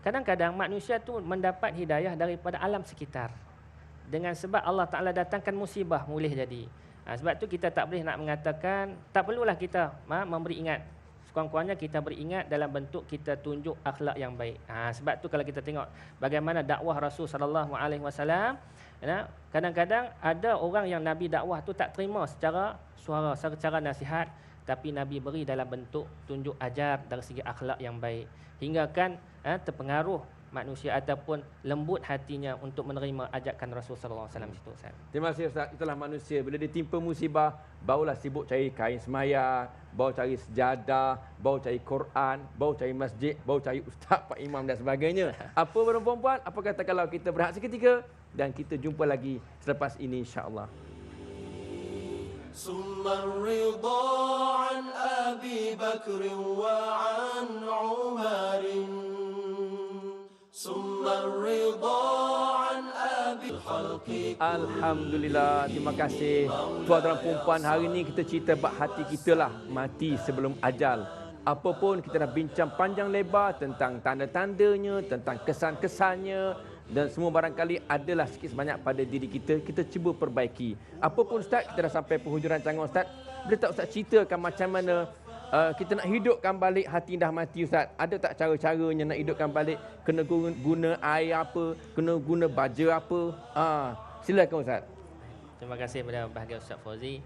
kadang-kadang manusia tu mendapat hidayah daripada alam sekitar. Dengan sebab Allah Ta'ala datangkan musibah boleh jadi. Sebab tu kita tak boleh nak mengatakan, tak perlulah kita memberi ingat. Sekurang-kurangnya kita beri ingat dalam bentuk kita tunjuk akhlak yang baik. Sebab tu kalau kita tengok bagaimana dakwah Rasul SAW, kadang-kadang ada orang yang Nabi dakwah tu tak terima secara suara, secara nasihat, tapi Nabi beri dalam bentuk tunjuk ajar dari segi akhlak yang baik. Hingga kan terpengaruh manusia ataupun lembut hatinya untuk menerima ajakan Rasulullah SAW itu. Terima kasih Ustaz. Itulah manusia. Bila ditimpa musibah, barulah sibuk cari kain semaya, baru cari sejadah, baru cari Quran, baru cari masjid, baru cari ustaz, pak imam dan sebagainya. Apa perempuan-perempuan? Apa kata kalau kita berehat seketika dan kita jumpa lagi selepas ini insya-Allah. ثم الرضا عن أبي بكر وعن عمر ثم الرضا عن أبي الخلق. Alhamdulillah, terima kasih tuan dan puan. Hari ini kita cerita bab hati kita lah mati sebelum ajal. Apa pun kita dah bincang panjang lebar tentang tanda-tandanya, tentang kesan-kesannya dan semua barangkali adalah sikit sebanyak pada diri kita. Kita cuba perbaiki. Apa pun Ustaz, kita dah sampai penghujung rancangan Ustaz. Boleh tak Ustaz ceritakan macam mana kita nak hidupkan balik hati dah mati Ustaz? Ada tak cara-caranya nak hidupkan balik? Kena guna air apa? Kena guna baja apa? Silakan Ustaz. Terima kasih kepada bahagia Ustaz Fauzi.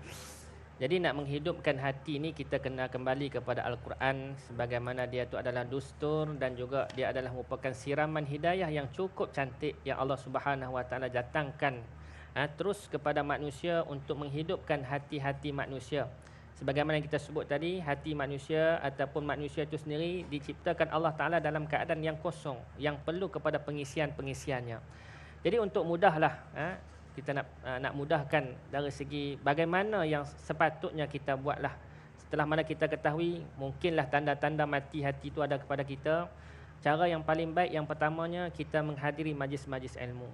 Jadi nak menghidupkan hati ni kita kena kembali kepada Al-Quran sebagaimana dia itu adalah dustur dan juga dia adalah merupakan siraman hidayah yang cukup cantik yang Allah Subhanahu Wa Taala datangkan terus kepada manusia untuk menghidupkan hati-hati manusia. Sebagaimana yang kita sebut tadi, hati manusia ataupun manusia itu sendiri diciptakan Allah Taala dalam keadaan yang kosong, yang perlu kepada pengisian-pengisiannya. Jadi untuk mudahlah kita nak mudahkan dari segi bagaimana yang sepatutnya kita buatlah. Setelah mana kita ketahui mungkinlah tanda-tanda mati hati itu ada kepada kita. Cara yang paling baik yang pertamanya kita menghadiri majlis-majlis ilmu.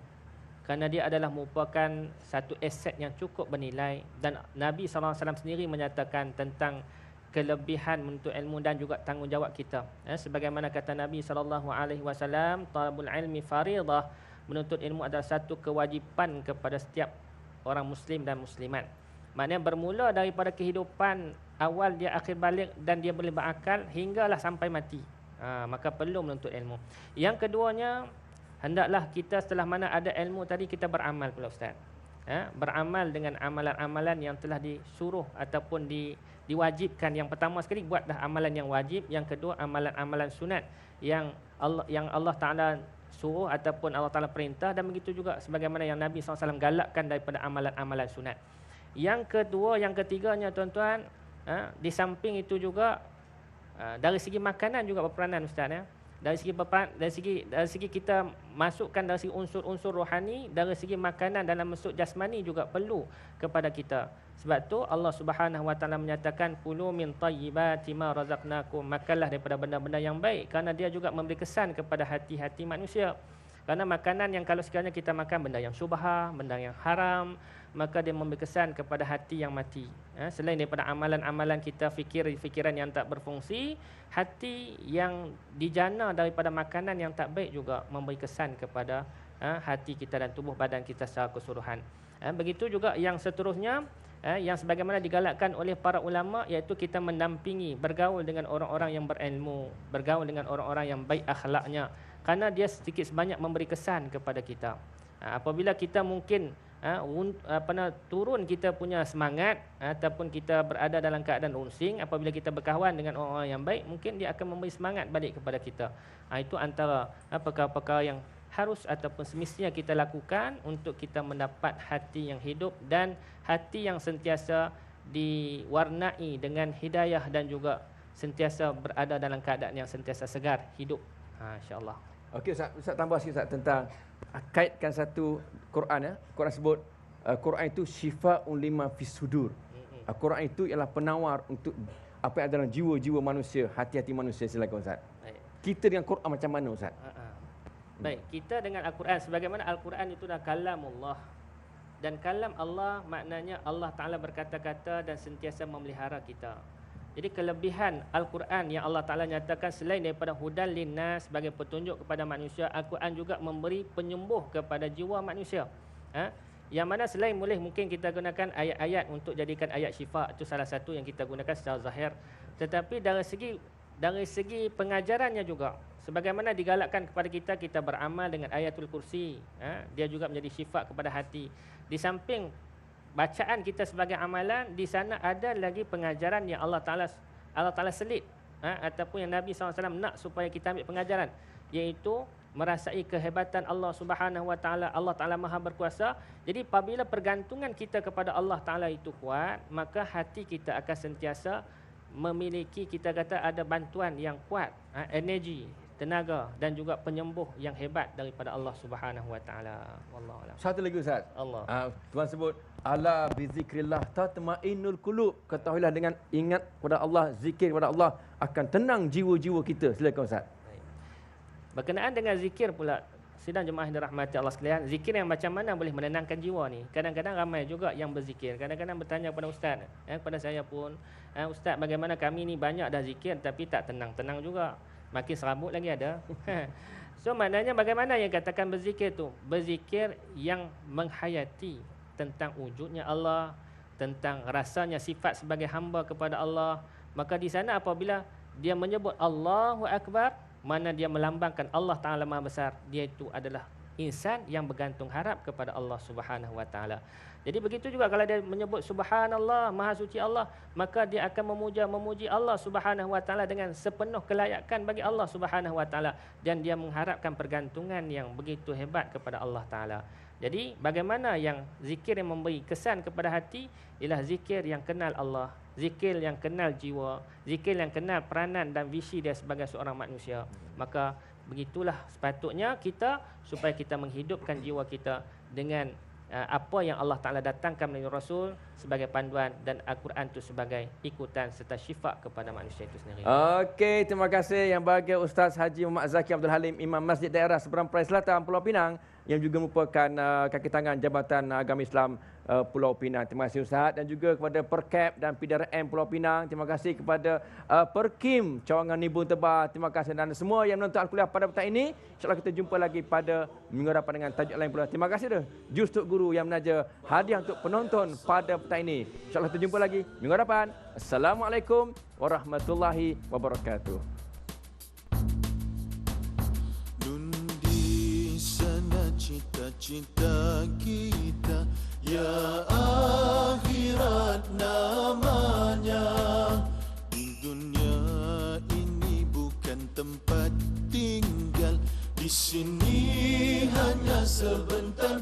Kerana dia adalah merupakan satu aset yang cukup bernilai dan Nabi SAW sendiri menyatakan tentang kelebihan menuntut ilmu dan juga tanggungjawab kita. Sebagaimana kata Nabi SAW, talabul ilmi faridah, menuntut ilmu adalah satu kewajipan kepada setiap orang muslim dan muslimat. Maknanya bermula daripada kehidupan awal dia akhir balik dan dia boleh berakal hinggalah sampai mati. Maka perlu menuntut ilmu. Yang keduanya, hendaklah kita setelah mana ada ilmu tadi kita beramal pula Ustaz. Beramal dengan amalan-amalan yang telah disuruh ataupun diwajibkan. Yang pertama sekali buatlah amalan yang wajib. Yang kedua amalan-amalan sunat yang Allah Ta'ala suruh ataupun Allah Ta'ala perintah, dan begitu juga sebagaimana yang Nabi SAW galakkan daripada amalan-amalan sunat. Yang kedua, yang ketiganya tuan-tuan, di samping itu juga dari segi makanan juga berperanan Ustaz. Dari segi kita masukkan dari segi unsur-unsur rohani, dari segi makanan dalam bentuk jasmani juga perlu kepada kita. Sebab tu Allah Subhanahu Wa Taala menyatakan kulu min thayyibati ma razaqnakum, makanlah daripada benda-benda yang baik, kerana dia juga memberi kesan kepada hati-hati manusia. Kerana makanan yang kalau sekiranya kita makan benda yang syubhah, benda yang haram, maka dia memberi kesan kepada hati yang mati. Selain daripada amalan-amalan kita, fikiran yang tak berfungsi, hati yang dijana daripada makanan yang tak baik juga memberi kesan kepada hati kita dan tubuh badan kita secara keseluruhan. Begitu juga yang seterusnya, yang sebagaimana digalakkan oleh para ulama, iaitu kita mendampingi, bergaul dengan orang-orang yang berilmu, bergaul dengan orang-orang yang baik akhlaknya, kerana dia sedikit sebanyak memberi kesan kepada kita. Apabila kita mungkin turun kita punya semangat ataupun kita berada dalam keadaan runsing, apabila kita berkawan dengan orang-orang yang baik, mungkin dia akan memberi semangat balik kepada kita. Itu antara perkara-perkara yang harus ataupun semestinya kita lakukan untuk kita mendapat hati yang hidup dan hati yang sentiasa diwarnai dengan hidayah dan juga sentiasa berada dalam keadaan yang sentiasa segar, hidup. InsyaAllah. Okey Ustaz tambah sikit Ustaz tentang kaitkan satu Quran. Quran sebut Quran itu syifa'un lima fis sudur. Quran itu ialah penawar untuk apa yang ada dalam jiwa-jiwa manusia, hati-hati manusia. Silakan Ustaz. Baik. Kita dengan Quran macam mana Ustaz? Baik, kita dengan Al-Quran, sebagaimana Al-Quran itu adalah kalamullah. Dan kalam Allah maknanya Allah Ta'ala berkata-kata dan sentiasa memelihara kita. Jadi kelebihan Al-Quran yang Allah Ta'ala nyatakan, selain daripada hudan linnas sebagai petunjuk kepada manusia, Al-Quran juga memberi penyembuh kepada jiwa manusia. Yang mana selain mungkin kita gunakan ayat-ayat untuk jadikan ayat syifa, itu salah satu yang kita gunakan secara zahir. Tetapi dari segi pengajarannya juga, sebagaimana digalakkan kepada kita beramal dengan ayatul kursi, dia juga menjadi syifa kepada hati. Di samping bacaan kita sebagai amalan, di sana ada lagi pengajaran yang Allah Ta'ala selit, ataupun yang Nabi SAW nak supaya kita ambil pengajaran, iaitu merasai kehebatan Allah Subhanahu Wa Ta'ala. Allah Ta'ala Maha Berkuasa. Jadi apabila pergantungan kita kepada Allah Ta'ala itu kuat, maka hati kita akan sentiasa memiliki, kita kata ada bantuan yang kuat, energi, tenaga dan juga penyembuh yang hebat daripada Allah Subhanahu Wa Taala. Wallahu a'lam. Satu lagi Ustaz. Allah. Tuan sebut ala bi zikrillah tatma'innul qulub. Ketahuilah dengan ingat kepada Allah, zikir kepada Allah akan tenang jiwa-jiwa kita. Silakan Ustaz. Berkenaan dengan zikir pula, sidang jemaah yang dirahmati Allah sekalian, zikir yang macam mana boleh menenangkan jiwa ni? Kadang-kadang ramai juga yang berzikir. Kadang-kadang bertanya kepada ustaz, kepada saya pun, ustaz bagaimana kami ni banyak dah zikir tapi tak tenang-tenang juga. Makin serabut lagi ada. So maknanya bagaimana yang katakan berzikir tu? Berzikir yang menghayati tentang wujudnya Allah, tentang rasanya sifat sebagai hamba kepada Allah. Maka di sana apabila dia menyebut Allahu Akbar, mana dia melambangkan Allah Ta'ala Maha Besar, dia itu adalah insan yang bergantung harap kepada Allah Subhanahu Wa Ta'ala. Jadi begitu juga kalau dia menyebut Subhanallah, Maha Suci Allah, maka dia akan memuji Allah Subhanahu Wa Ta'ala dengan sepenuh kelayakan bagi Allah Subhanahu Wa Ta'ala, dan dia mengharapkan pergantungan yang begitu hebat kepada Allah Ta'ala. Jadi bagaimana yang zikir yang memberi kesan kepada hati ialah zikir yang kenal Allah, zikir yang kenal jiwa, zikir yang kenal peranan dan visi dia sebagai seorang manusia. Maka begitulah sepatutnya kita, supaya kita menghidupkan jiwa kita dengan apa yang Allah Ta'ala datangkan melalui Rasul sebagai panduan, dan Al-Quran itu sebagai ikutan serta syifa kepada manusia itu sendiri. Okey, terima kasih yang bahagia Ustaz Haji Muhammad Zaki Abdul Halim, Imam Masjid Daerah Seberang Perai Selatan, Pulau Pinang, yang juga merupakan kaki tangan Jabatan Agama Islam Pulau Pinang. Terima kasih Ustaz, dan juga kepada Perkap dan PDRM Pulau Pinang. Terima kasih kepada Perkim Cawangan Nibun Tebal. Terima kasih, dan semua yang menonton Al-Kuliah pada petang ini. InsyaAllah kita jumpa lagi pada minggu depan dengan tajuk lain pula. Terima kasih dah Jus Tok Guru yang menaja hadiah untuk penonton pada petang ini. InsyaAllah kita jumpa lagi minggu depan. Assalamualaikum warahmatullahi wabarakatuh. Dundi sana cita-cita kita, ya akhirat namanya. Dunia ini bukan tempat tinggal, di sini hanya sebentar.